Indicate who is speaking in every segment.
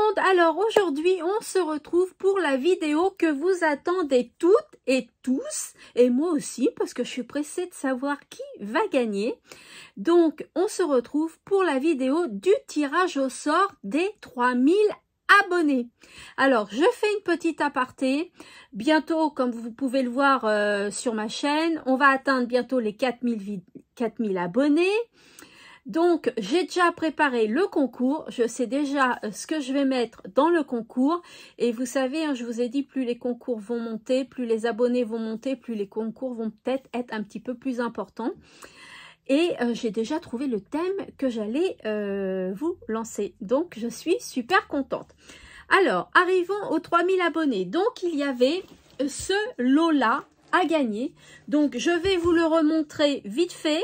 Speaker 1: monde, alors aujourd'hui on se retrouve pour la vidéo que vous attendez toutes et tous, et moi aussi parce que je suis pressée de savoir qui va gagner. Donc on se retrouve pour la vidéo du tirage au sort des 3000 abonnés. Alors je fais une petite aparté, bientôt comme vous pouvez le voir sur ma chaîne, on va atteindre bientôt les 4000 abonnés. Donc, j'ai déjà préparé le concours. Je sais déjà ce que je vais mettre dans le concours. Et vous savez, hein, je vous ai dit, plus les concours vont monter, plus les abonnés vont monter, plus les concours vont peut-être être un petit peu plus importants. Et j'ai déjà trouvé le thème que j'allais vous lancer. Donc, je suis super contente. Alors, arrivons aux 3000 abonnés. Donc, il y avait ce lot-là à gagner. Donc, je vais vous le remontrer vite fait.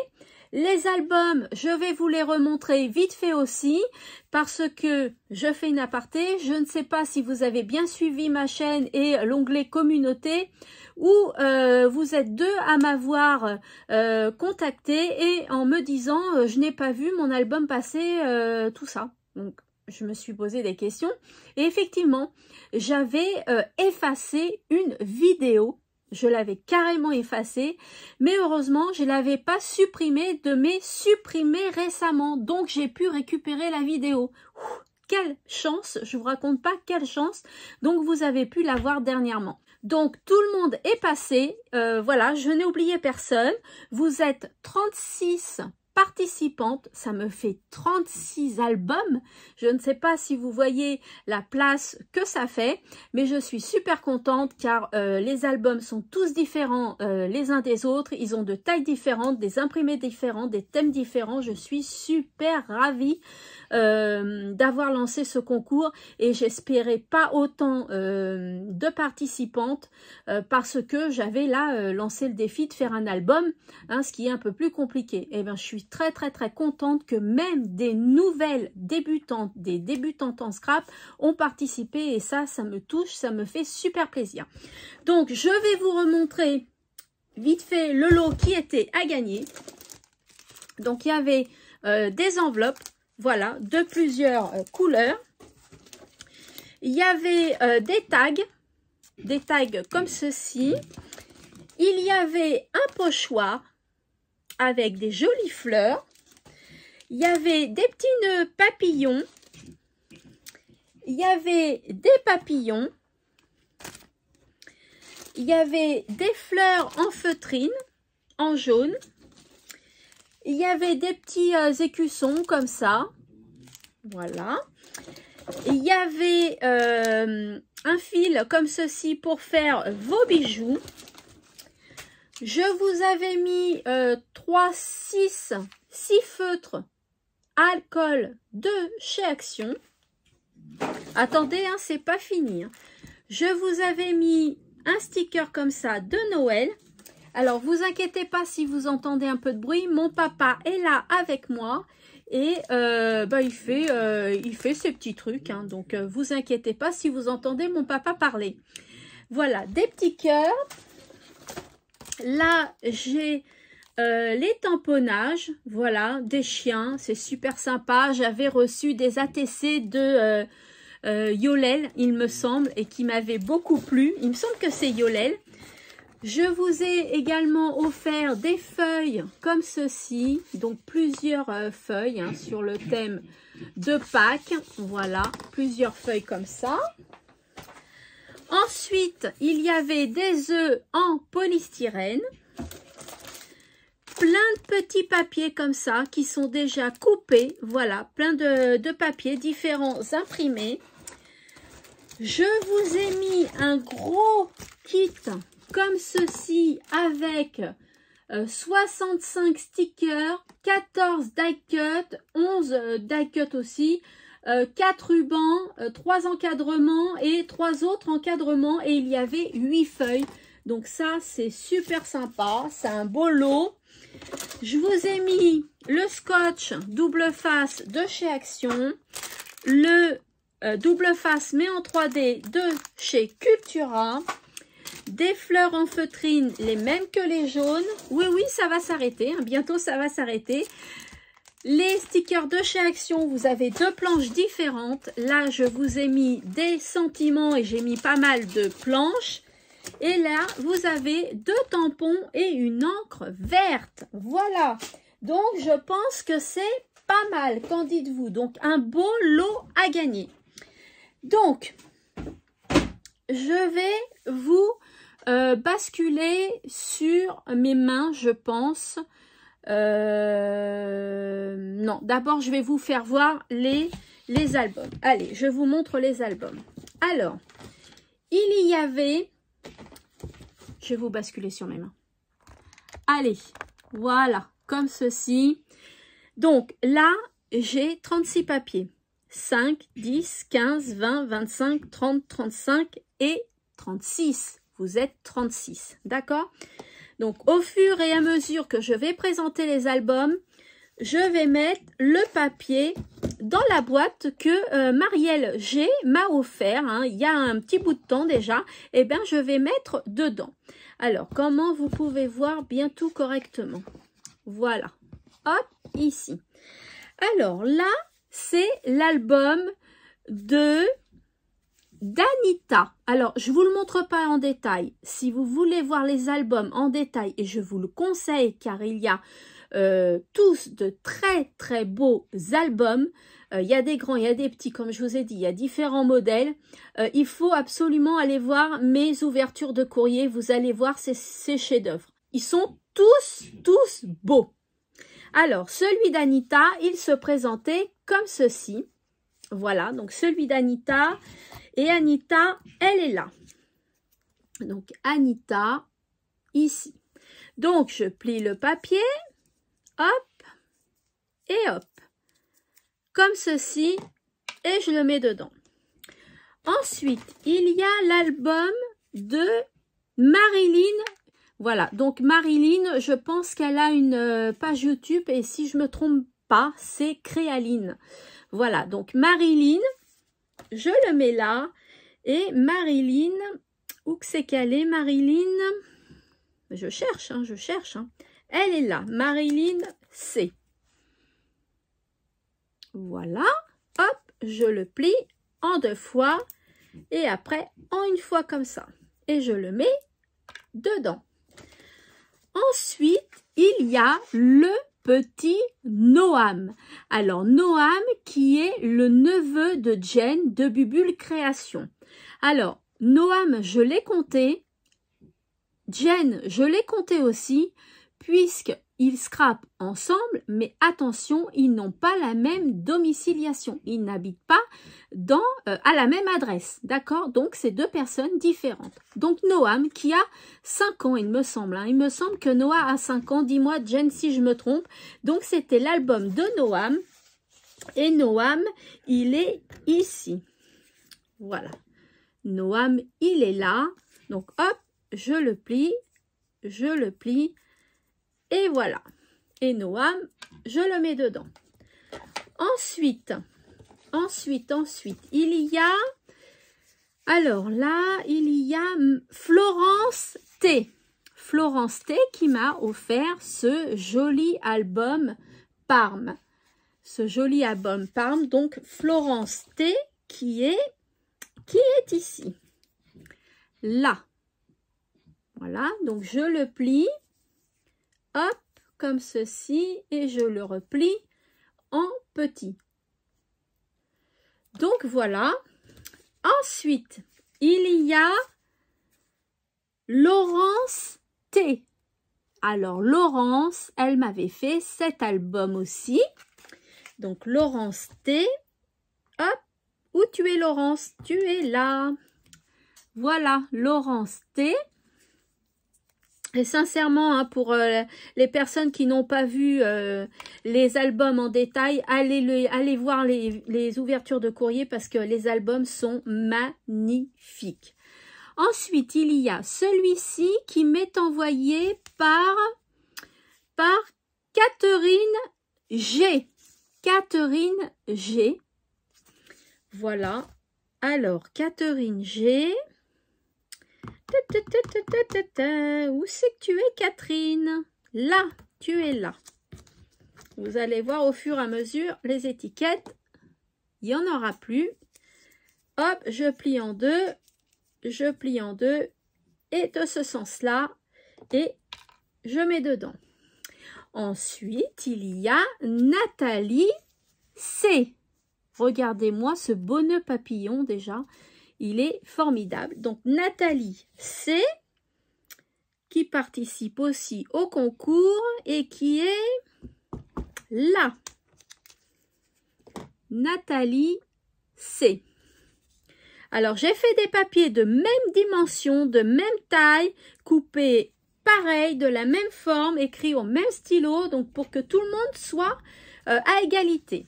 Speaker 1: Les albums, je vais vous les remontrer vite fait aussi parce que je fais une aparté. Je ne sais pas si vous avez bien suivi ma chaîne et l'onglet communauté où vous êtes deux à m'avoir contacté et en me disant je n'ai pas vu mon album passer, tout ça. Donc, je me suis posé des questions et effectivement, j'avais effacé une vidéo. Je l'avais carrément effacé, mais heureusement, je ne l'avais pas supprimé de mes supprimés récemment. Donc, j'ai pu récupérer la vidéo. Quelle chance, je vous raconte pas quelle chance. Donc, vous avez pu la voir dernièrement. Donc, tout le monde est passé. Voilà, je n'ai oublié personne. Vous êtes 36 participantes, ça me fait 36 albums. Je ne sais pas si vous voyez la place que ça fait, mais je suis super contente car les albums sont tous différents les uns des autres. Ils ont de tailles différentes, des imprimés différents, des thèmes différents. Je suis super ravie d'avoir lancé ce concours et j'espérais pas autant de participantes parce que j'avais là lancé le défi de faire un album, hein, ce qui est un peu plus compliqué. Et bien, je suis très contente que même des nouvelles débutantes, des débutantes en scrap ont participé et ça me touche, ça me fait super plaisir. Donc, je vais vous remontrer vite fait le lot qui était à gagner. Donc, il y avait des enveloppes, voilà, de plusieurs couleurs. Il y avait des tags comme ceci. Il y avait un pochoir avec des jolies fleurs. Il y avait des petits nœuds papillons. Il y avait des papillons. Il y avait des fleurs en feutrine, en jaune. Il y avait des petits écussons comme ça. Voilà. Il y avait un fil comme ceci pour faire vos bijoux. Je vous avais mis 6 feutres alcool de chez Action. Attendez, hein, c'est pas fini. Hein. Je vous avais mis un sticker comme ça de Noël. Alors, vous inquiétez pas si vous entendez un peu de bruit. Mon papa est là avec moi et il fait ses petits trucs. Hein, donc, vous inquiétez pas si vous entendez mon papa parler. Voilà, des petits cœurs. Là, j'ai les tamponnages, voilà, des chiens, c'est super sympa. J'avais reçu des ATC de Yolel, il me semble, et qui m'avait beaucoup plu. Il me semble que c'est Yolel. Je vous ai également offert des feuilles comme ceci, donc plusieurs feuilles hein, sur le thème de Pâques. Voilà, plusieurs feuilles comme ça. Ensuite, il y avait des œufs en polystyrène. Plein de petits papiers comme ça qui sont déjà coupés. Voilà, plein de papiers différents imprimés. Je vous ai mis un gros kit comme ceci avec 65 stickers, 14 die cut, 11 die cut aussi, 4 rubans, 3 encadrements et 3 autres encadrements et il y avait 8 feuilles. Donc ça, c'est super sympa, c'est un beau lot. Je vous ai mis le scotch double face de chez Action, le double face mais en 3D de chez Cultura, des fleurs en feutrine, les mêmes que les jaunes. Oui, ça va s'arrêter, hein, bientôt ça va s'arrêter. Les stickers de chez Action, vous avez deux planches différentes. Là, je vous ai mis des sentiments et j'ai mis pas mal de planches. Et là, vous avez deux tampons et une encre verte. Voilà. Donc, je pense que c'est pas mal. Qu'en dites-vous? Donc, un beau lot à gagner. Donc, je vais vous basculer sur mes mains, je pense. Non, d'abord, je vais vous faire voir les albums. Allez, je vous montre les albums. Alors, il y avait... Je vais vous basculer sur mes mains. Allez, voilà, comme ceci. Donc, là, j'ai 36 papiers. 5, 10, 15, 20, 25, 30, 35 et 36. Vous êtes 36, d'accord? Donc, au fur et à mesure que je vais présenter les albums, je vais mettre le papier dans la boîte que Marielle G m'a offert. Hein, il y a un petit bout de temps déjà. Et bien, je vais mettre dedans. Alors, comment vous pouvez voir bien tout correctement? Voilà. Hop, ici. Alors, là, c'est l'album d'Anita. Alors, je ne vous le montre pas en détail. Si vous voulez voir les albums en détail, et je vous le conseille car il y a tous de très très beaux albums. Il y a des grands, il y a des petits, comme je vous ai dit, il y a différents modèles. Il faut absolument aller voir mes ouvertures de courrier. Vous allez voir ces chefs-d'œuvre. Ils sont tous beaux. Alors, celui d'Anita, il se présentait comme ceci. Voilà, donc celui d'Anita. Et Anita, elle est là. Donc, Anita, ici. Donc, je plie le papier. Hop. Et hop. Comme ceci. Et je le mets dedans. Ensuite, il y a l'album de Marilyn. Voilà, donc Marilyn, je pense qu'elle a une page YouTube. Et si je ne me trompe pas, c'est Créaline. Voilà, donc Marilyn. Je le mets là. Et Marilyn, où que c'est qu'elle est, Marilyn? Je cherche, hein, je cherche. Hein. Elle est là, Marilyn C. Voilà. Hop, je le plie en 2 fois. Et après, en 1 fois comme ça. Et je le mets dedans. Ensuite, il y a le petit Noam. Alors, Noam qui est le neveu de Jen de Bubule Création. Alors, Noam, je l'ai compté. Jen, je l'ai compté aussi, puisqu'ils scrapent ensemble, mais attention, ils n'ont pas la même domiciliation. Ils n'habitent pas à la même adresse, d'accord? Donc, c'est 2 personnes différentes. Donc, Noam, qui a 5 ans, il me semble. Hein, il me semble que Noah a 5 ans. Dis-moi, Jen, si je me trompe. Donc, c'était l'album de Noam. Et Noam, il est ici. Voilà. Noam, il est là. Donc, hop, je le plie, et voilà. Et Noam, je le mets dedans. Ensuite, il y a, alors là, il y a Florence T. Florence T qui m'a offert ce joli album Parme. Ce joli album Parme, donc Florence T qui est ici. Là. Voilà, donc je le plie, hop, comme ceci, et je le replie en petit. Donc voilà. Ensuite, il y a Laurence T. Alors, Laurence, elle m'avait fait cet album aussi. Donc, Laurence T. Hop, où tu es, Laurence? Tu es là. Voilà, Laurence T. Et sincèrement, hein, pour les personnes qui n'ont pas vu les albums en détail, allez voir les ouvertures de courrier parce que les albums sont magnifiques. Ensuite, il y a celui-ci qui m'est envoyé par Catherine G. Catherine G. Voilà. Alors, Catherine G. Où c'est que tu es, Catherine? Là, tu es là. Vous allez voir au fur et à mesure, les étiquettes, il n'y en aura plus. Hop, je plie en deux, je plie en deux, et de ce sens-là, et je mets dedans. Ensuite, il y a Nathalie C. Regardez-moi ce beau nœud papillon déjà. Il est formidable. Donc, Nathalie C, qui participe aussi au concours et qui est là. Nathalie C. Alors, j'ai fait des papiers de même dimension, de même taille, coupés pareil, de la même forme, écrits au même stylo, donc pour que tout le monde soit à égalité.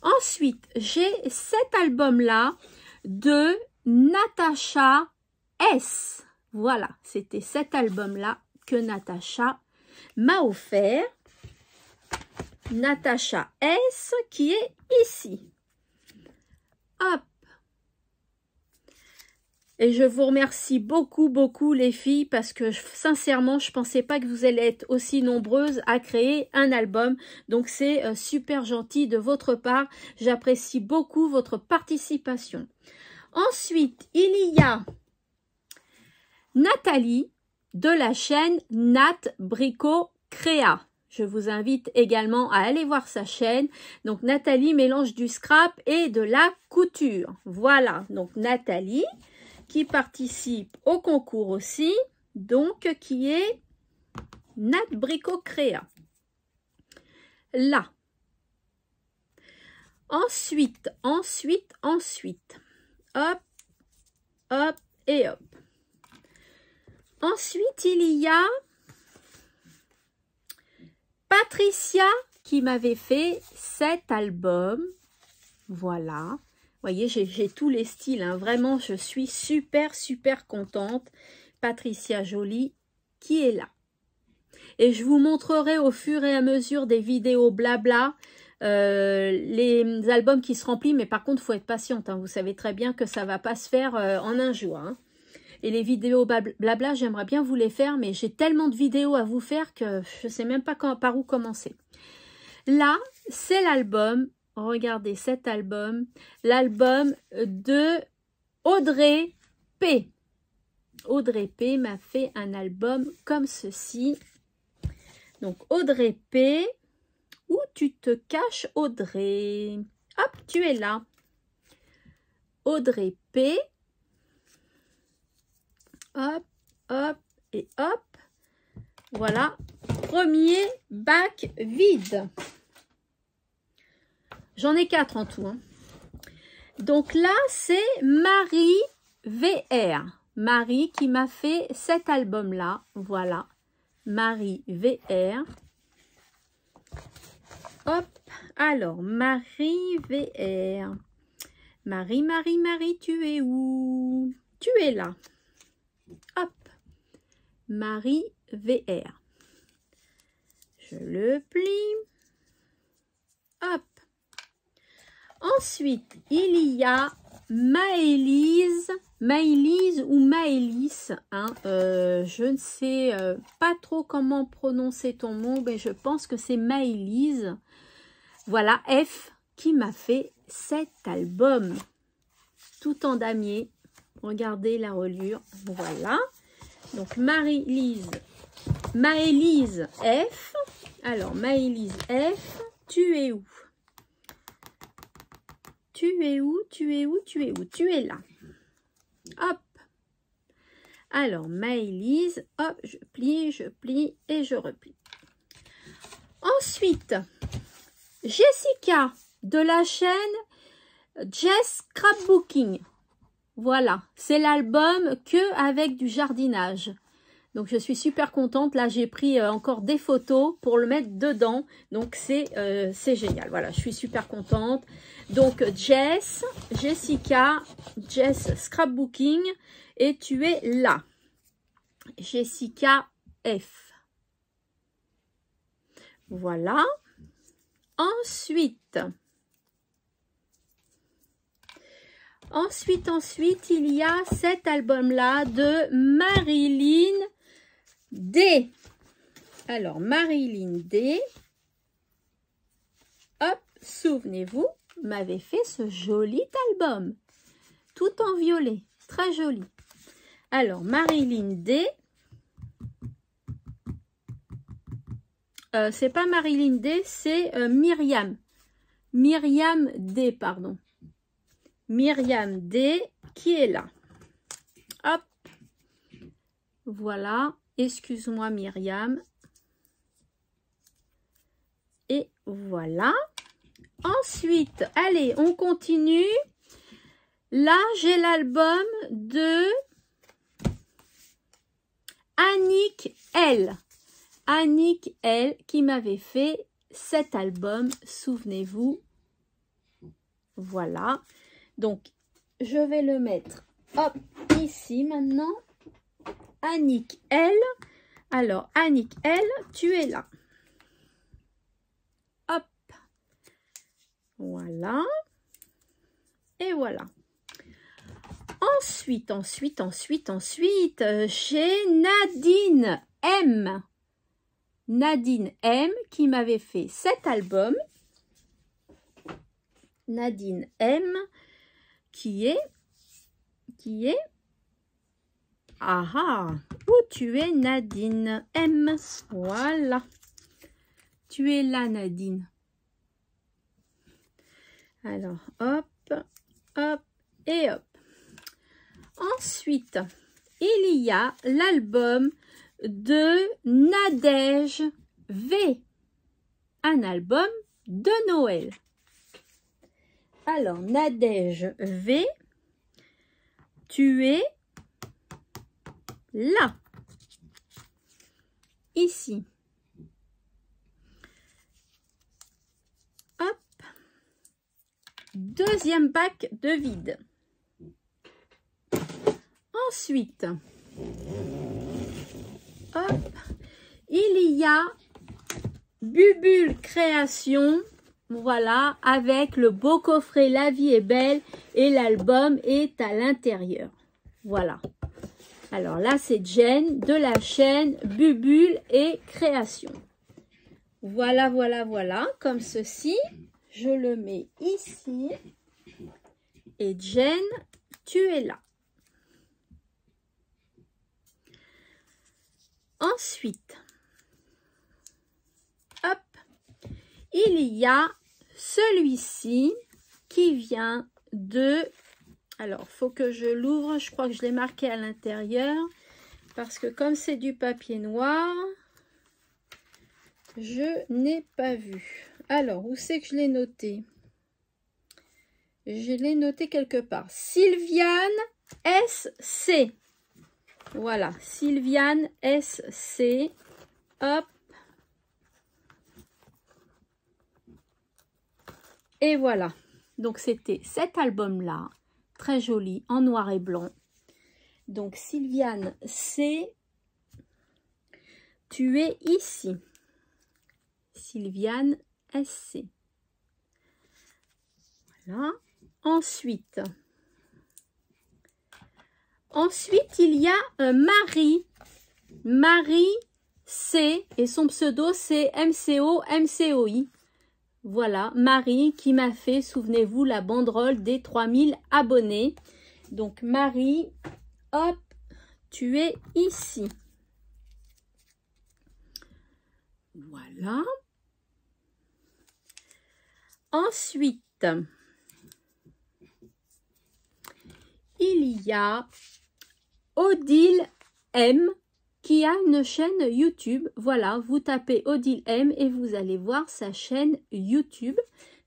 Speaker 1: Ensuite, j'ai cet album-là de Natacha S. Voilà, c'était cet album-là que Natacha m'a offert. Natacha S qui est ici. Hop. Et je vous remercie beaucoup, beaucoup les filles parce que sincèrement, je ne pensais pas que vous allez être aussi nombreuses à créer un album. Donc, c'est super gentil de votre part. J'apprécie beaucoup votre participation. Ensuite, il y a Nathalie de la chaîne Nat Bricot Créa. Je vous invite également à aller voir sa chaîne. Donc, Nathalie mélange du scrap et de la couture. Voilà, donc Nathalie qui participe au concours aussi, donc qui est Nat Bricot Créa. Là. Ensuite. Hop, hop et hop. Ensuite, il y a Patricia qui m'avait fait cet album. Voilà. Vous voyez, j'ai tous les styles, hein. Vraiment, je suis super, super contente. Patricia Jolie qui est là. Et je vous montrerai au fur et à mesure des vidéos blabla, les albums qui se remplissent. Mais par contre, il faut être patiente, hein. Vous savez très bien que ça ne va pas se faire en un jour, hein. Et les vidéos blabla, j'aimerais bien vous les faire, mais j'ai tellement de vidéos à vous faire que je ne sais même pas par où commencer. Là, c'est l'album. Regardez cet album, l'album de Audrey P. Audrey P m'a fait un album comme ceci. Donc Audrey P, où tu te caches Audrey? Hop, tu es là. Audrey P. Hop, hop et hop. Voilà, premier bac vide. J'en ai 4 en tout, hein. Donc là, c'est Marie VR. Marie qui m'a fait cet album-là. Voilà. Marie VR. Hop. Alors, Marie VR. Marie, tu es où? Tu es là. Hop. Marie VR. Je le plie. Hop. Ensuite, il y a Maëlys ou Maëlys, hein, je ne sais pas trop comment prononcer ton nom, mais je pense que c'est Maëlys. Voilà, F qui m'a fait cet album, tout en damier. Regardez la reliure, voilà. Donc Maëlys F. Alors, Maëlys F, tu es où? Tu es où? Tu es où? Tu es où? Tu es là. Hop. Alors, Maëlys, hop, je plie et je replie. Ensuite, Jessica de la chaîne Jess Scrapbooking. Voilà, c'est l'album que avec du jardinage. Donc, je suis super contente. Là, j'ai pris encore des photos pour le mettre dedans. Donc, c'est génial. Voilà, je suis super contente. Donc, Jessica, Jess Scrapbooking. Et tu es là. Jessica F. Voilà. Ensuite, il y a cet album-là de Marilyn D. Alors, Marilyn D. souvenez-vous, m'avait fait ce joli album. Tout en violet. Très joli. Alors, Marilyn D. C'est pas Marilyn D, c'est Myriam. Myriam D, pardon. Myriam D qui est là. Hop. Voilà. Excuse-moi Myriam. Et voilà. Ensuite, allez, on continue. Là, j'ai l'album de Annick L. Annick L qui m'avait fait cet album, souvenez-vous. Voilà. Donc, je vais le mettre hop ici maintenant. Annick L. Alors, Annick L, tu es là. Hop. Voilà. Et voilà. Ensuite, j'ai Nadine M. Nadine M qui m'avait fait cet album. Nadine M qui est ah, où tu es Nadine M? Voilà. Tu es là Nadine. Alors, hop, hop et hop. Ensuite, il y a l'album de Nadège V. Un album de Noël. Alors, Nadège V, tu es là. Ici. Hop. Deuxième bac de vide. Ensuite, hop, il y a Bubule Création, voilà, avec le beau coffret La vie est belle et l'album est à l'intérieur. Voilà. Alors là, c'est Jen de la chaîne Bubule et Création. Voilà, voilà, voilà, comme ceci. Je le mets ici. Et Jen, tu es là. Ensuite, hop, il y a celui-ci qui vient de... Alors, faut que je l'ouvre. Je crois que je l'ai marqué à l'intérieur. Parce que comme c'est du papier noir, je n'ai pas vu. Alors, où c'est que je l'ai noté? Je l'ai noté quelque part. Sylviane SC. Voilà, Sylviane SC. Hop. Et voilà. Donc, c'était cet album-là. Très joli, en noir et blanc. Donc, Sylviane C. Tu es ici. Sylviane SC. Voilà. Ensuite, il y a Marie. Marie C. Et son pseudo, c'est MCO-MCOI. Voilà, Marie qui m'a fait, souvenez-vous, la banderole des 3000 abonnés. Donc, Marie, hop, tu es ici. Voilà. Ensuite, il y a Odile M qui a une chaîne YouTube. Voilà, vous tapez Odile M et vous allez voir sa chaîne YouTube.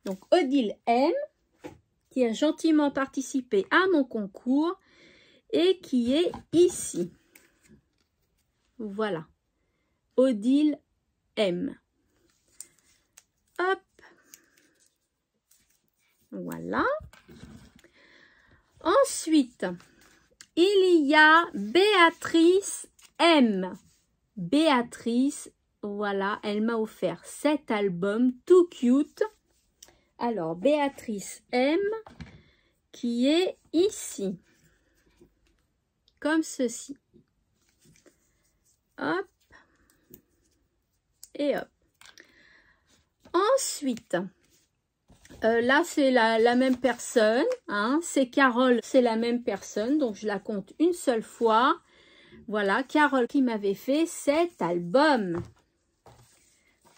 Speaker 1: Donc, Odile M qui a gentiment participé à mon concours et qui est ici. Voilà, Odile M. Hop. Voilà. Ensuite, il y a Béatrice M. Béatrice, voilà, elle m'a offert cet album tout cute. Alors, Béatrice M qui est ici. Comme ceci. Hop. Et hop. Ensuite, Là, c'est la même personne, hein. C'est Carole, c'est la même personne, donc je la compte une seule fois. Voilà, Carole qui m'avait fait cet album,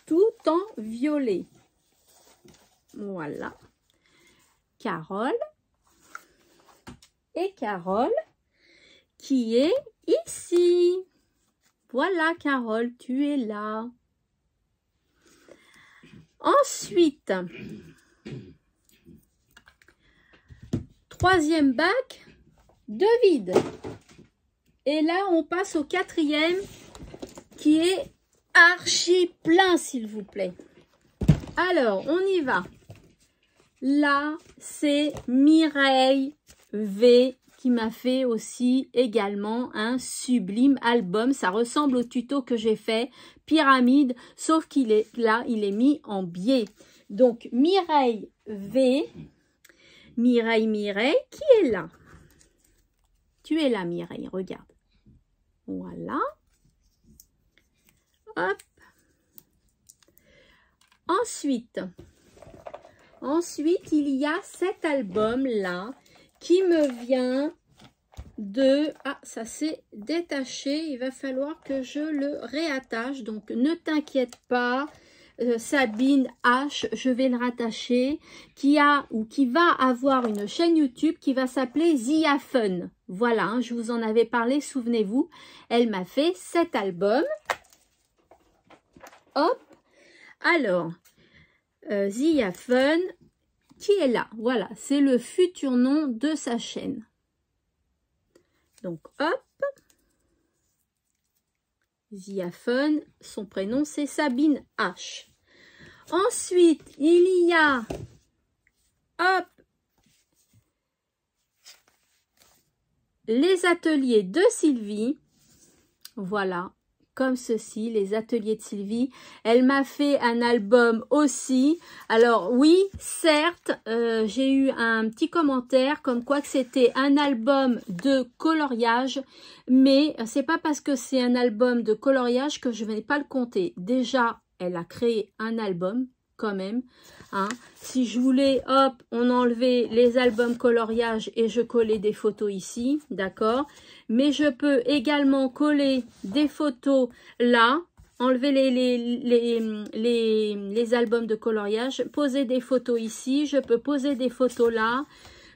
Speaker 1: tout en violet. Voilà, Carole. Et Carole qui est ici. Voilà, Carole, tu es là. Ensuite, troisième bac de vide. Et là, on passe au quatrième qui est archi plein, s'il vous plaît. Alors, on y va. Là, c'est Mireille V qui m'a fait aussi également un sublime album. Ça ressemble au tuto que j'ai fait, pyramide, sauf qu'il est là, il est mis en biais. Donc, Mireille V, Mireille, qui est là? Tu es là, Mireille, regarde. Voilà. Hop. Ensuite, il y a cet album-là qui me vient de... Ah, ça s'est détaché. Il va falloir que je le réattache. Donc, ne t'inquiète pas. Sabine H, je vais le rattacher, qui va avoir une chaîne YouTube qui va s'appeler Zia Fun. Voilà, hein, je vous en avais parlé, souvenez-vous. Elle m'a fait cet album. Hop. Alors, Zia Fun, qui est là. Voilà, c'est le futur nom de sa chaîne. Donc, hop. Zia Fun, son prénom c'est Sabine H. Ensuite, il y a, hop, les ateliers de Sylvie. Voilà, comme ceci, les ateliers de Sylvie. Elle m'a fait un album aussi. Alors oui, certes, j'ai eu un petit commentaire comme quoi que c'était un album de coloriage, mais c'est pas parce que c'est un album de coloriage que je ne vais pas le compter. Déjà, elle a créé un album quand même. Hein. Si je voulais, hop, on enlevait les albums coloriage et je collais des photos ici, d'accord? Mais je peux également coller des photos là, enlever les albums de coloriage, poser des photos ici, je peux poser des photos là,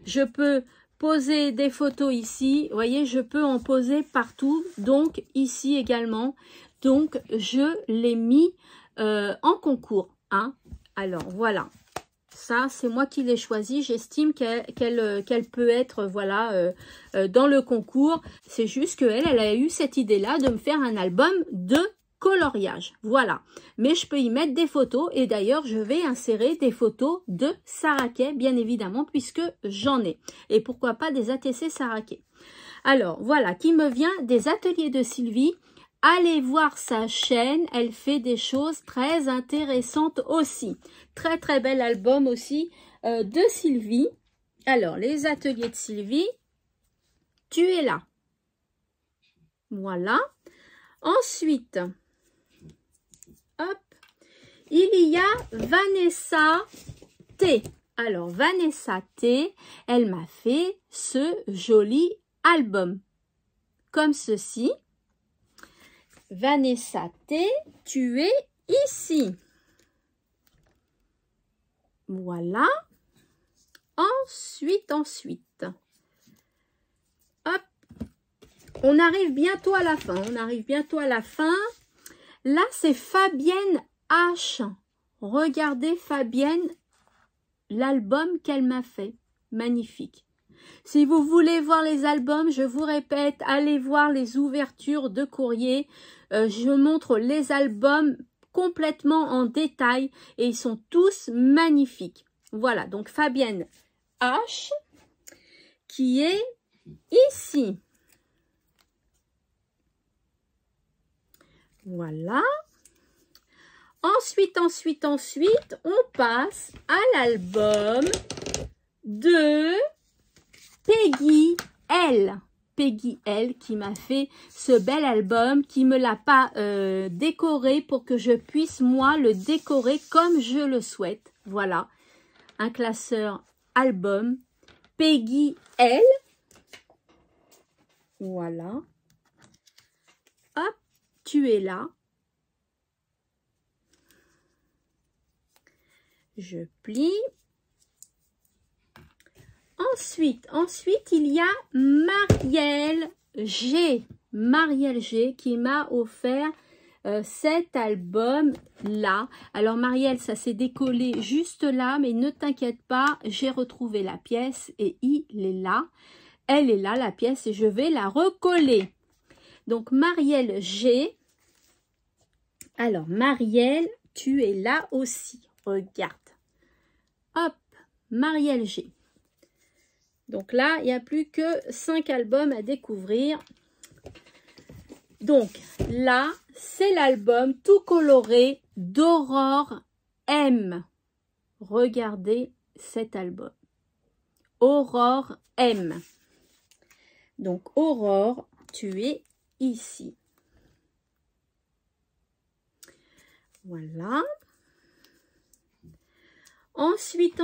Speaker 1: je peux poser des photos ici, vous voyez, je peux en poser partout, donc ici également. Donc, je l'ai mis en concours. Hein. Alors, voilà. Ça, c'est moi qui l'ai choisi. J'estime qu'elle peut être voilà, dans le concours. C'est juste qu'elle a eu cette idée-là de me faire un album de coloriage. Voilà. Mais je peux y mettre des photos. Et d'ailleurs, je vais insérer des photos de Saraquet, bien évidemment, puisque j'en ai. Et pourquoi pas des ATC Saraquet. Alors, voilà, qui me vient des ateliers de Sylvie. Allez voir sa chaîne, elle fait des choses très intéressantes aussi. Très très bel album aussi de Sylvie. Alors, les ateliers de Sylvie, tu es là. Voilà. Ensuite, hop, il y a Vanessa T. Alors, Vanessa T, elle m'a fait ce joli album. Comme ceci. Vanessa T, tu es ici. Voilà. Ensuite. Hop. On arrive bientôt à la fin. Là, c'est Fabienne H. Regardez Fabienne, l'album qu'elle m'a fait. Magnifique. Si vous voulez voir les albums, je vous répète, allez voir les ouvertures de courrier. Je montre les albums complètement en détail et ils sont tous magnifiques. Voilà, donc Fabienne H qui est ici. Voilà. Ensuite, on passe à l'album de Peggy L. Peggy L qui m'a fait ce bel album, qui me l'a pas décoré pour que je puisse moi le décorer comme je le souhaite. Voilà. un classeur album. Peggy L. Voilà. Hop, tu es là. Je plie. Ensuite, il y a Marielle G. Marielle G qui m'a offert cet album-là. Alors, Marielle, ça s'est décollé juste là, mais ne t'inquiète pas, j'ai retrouvé la pièce et il est là. Elle est là, la pièce, et je vais la recoller. Donc, Marielle G. Alors, Marielle, tu es là aussi. Regarde. Hop, Marielle G. Donc là, il n'y a plus que 5 albums à découvrir. Donc là, c'est l'album tout coloré d'Aurore M. Regardez cet album. Aurore M. Donc Aurore, tu es ici. Voilà. Ensuite,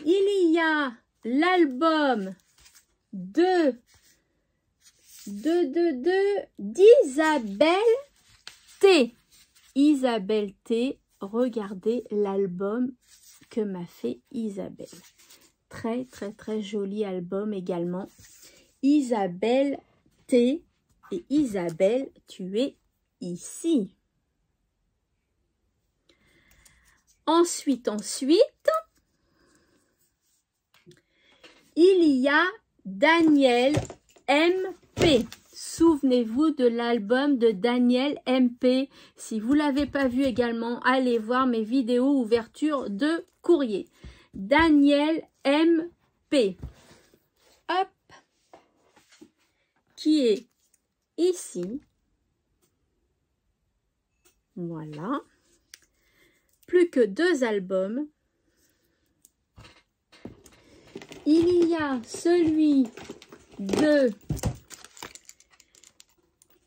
Speaker 1: il y a l'album d'Isabelle T. Isabelle T. Regardez l'album que m'a fait Isabelle. Très, très, très joli album également. Isabelle T. Et Isabelle, tu es ici. Ensuite, il y a Daniel MP. Souvenez-vous de l'album de Daniel MP. Si vous ne l'avez pas vu également, allez voir mes vidéos ouverture de courrier. Daniel MP. Hop. Qui est ici. Voilà. Plus que 2 albums. Il y a celui de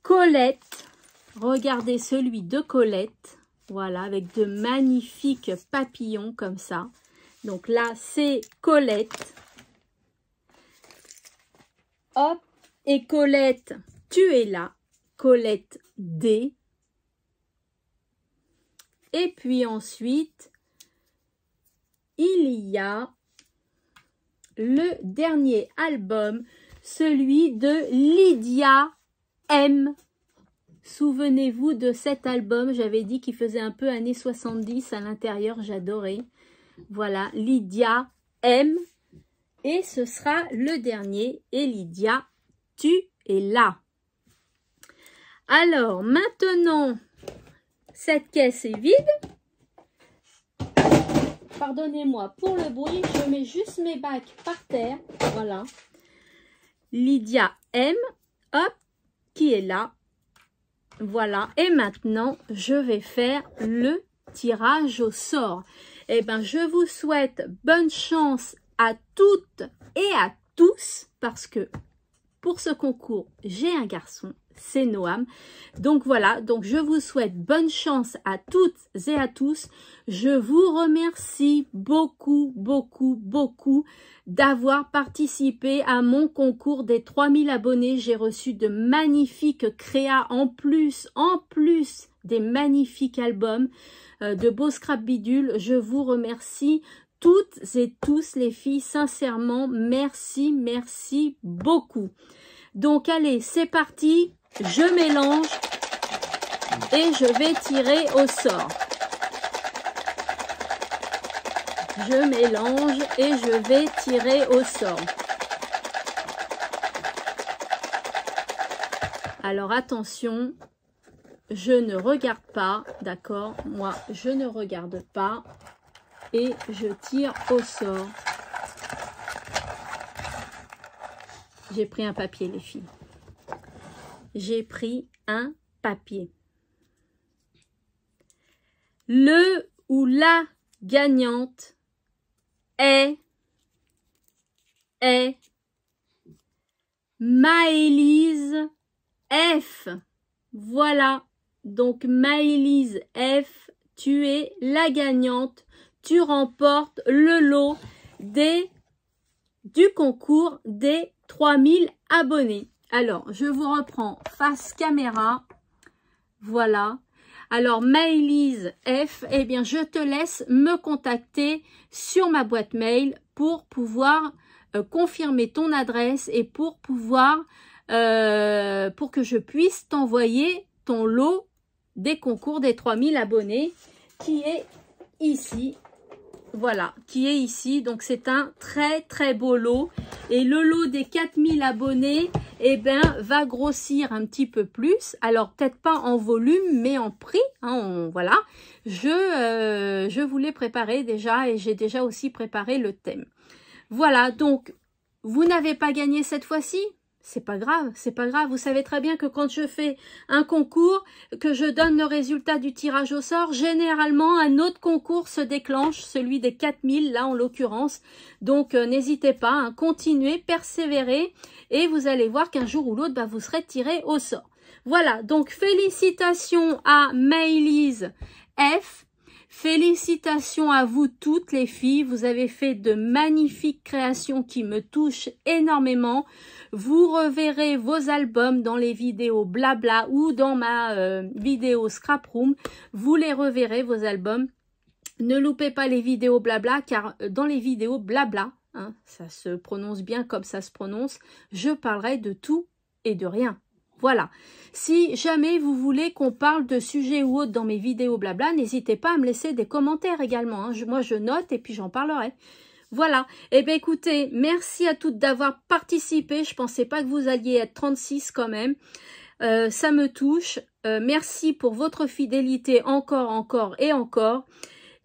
Speaker 1: Colette. Regardez celui de Colette. Voilà, avec de magnifiques papillons comme ça. Donc là, c'est Colette. Hop. Et Colette, tu es là. Colette D. Et puis ensuite, il y a le dernier album, celui de Lydia M. Souvenez-vous de cet album, j'avais dit qu'il faisait un peu années 70 à l'intérieur, j'adorais. Voilà, Lydia M. Et ce sera le dernier, et Lydia, tu es là. Alors, maintenant, cette caisse est vide. Pardonnez-moi pour le bruit, je mets juste mes bacs par terre. Voilà. Lydia M. Hop, qui est là. Voilà. Et maintenant, je vais faire le tirage au sort. Eh bien, je vous souhaite bonne chance à toutes et à tous parce que pour ce concours, j'ai un garçon. C'est Noam. Donc voilà, donc je vous souhaite bonne chance à toutes et à tous. Je vous remercie beaucoup, beaucoup, beaucoup d'avoir participé à mon concours des 3000 abonnés. J'ai reçu de magnifiques créas en plus des magnifiques albums, de beaux scrap bidules. Je vous remercie toutes et tous les filles, sincèrement, merci, merci beaucoup. Donc allez, c'est parti. Je mélange et je vais tirer au sort. Je mélange et je vais tirer au sort. Alors attention, je ne regarde pas, d'accord? Moi, je ne regarde pas et je tire au sort. J'ai pris un papier, les filles. J'ai pris un papier. Le ou la gagnante est Maëlys F. Voilà. Donc Maëlys F, tu es la gagnante. tu remportes le lot du concours des 3000 abonnés. Alors, je vous reprends face caméra. Voilà. Alors, Maëlys F, eh bien, je te laisse me contacter sur ma boîte mail pour pouvoir confirmer ton adresse et pour pouvoir, pour que je puisse t'envoyer ton lot des concours des 3000 abonnés qui est ici. Voilà, qui est ici. Donc, c'est un très, très beau lot. Et le lot des 4000 abonnés, eh ben, va grossir un petit peu plus. Alors, peut-être pas en volume, mais en prix. Hein, voilà. Je vous l'ai préparé déjà et j'ai déjà aussi préparé le thème. Voilà, donc, vous n'avez pas gagné cette fois-ci? C'est pas grave, c'est pas grave. Vous savez très bien que quand je fais un concours, que je donne le résultat du tirage au sort, généralement un autre concours se déclenche, celui des 4000 là en l'occurrence. Donc n'hésitez pas, hein, continuez, persévérez et vous allez voir qu'un jour ou l'autre, bah, vous serez tiré au sort. Voilà, donc félicitations à Maëlys F. Félicitations à vous toutes les filles, vous avez fait de magnifiques créations qui me touchent énormément. Vous reverrez vos albums dans les vidéos blabla ou dans ma vidéo Scrap Room. Vous les reverrez, vos albums. Ne loupez pas les vidéos blabla, car dans les vidéos blabla, hein, ça se prononce bien comme ça se prononce, je parlerai de tout et de rien. Voilà. Si jamais vous voulez qu'on parle de sujets ou autres dans mes vidéos blabla, n'hésitez pas à me laisser des commentaires également. Hein. Moi, je note et puis j'en parlerai. Voilà. Eh bien, écoutez, merci à toutes d'avoir participé. Je ne pensais pas que vous alliez être 36 quand même. Ça me touche. Merci pour votre fidélité encore et encore.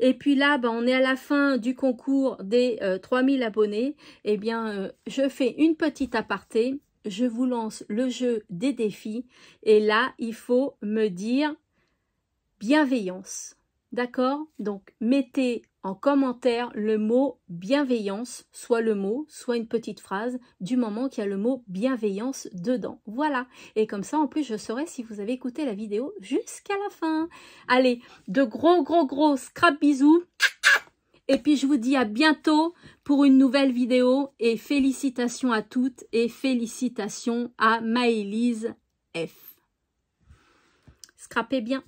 Speaker 1: Et puis là, ben, on est à la fin du concours des 3000 abonnés. Eh bien, je fais une petite aparté. Je vous lance le jeu des défis et là, il faut me dire bienveillance. D'accord? Donc, mettez en commentaire le mot bienveillance, soit le mot, soit une petite phrase, du moment qu'il y a le mot bienveillance dedans. Voilà. Et comme ça, en plus, je saurai si vous avez écouté la vidéo jusqu'à la fin. Allez, de gros scrap bisous. Et puis, je vous dis à bientôt pour une nouvelle vidéo et félicitations à toutes et félicitations à Maëlys F. Scrapez bien.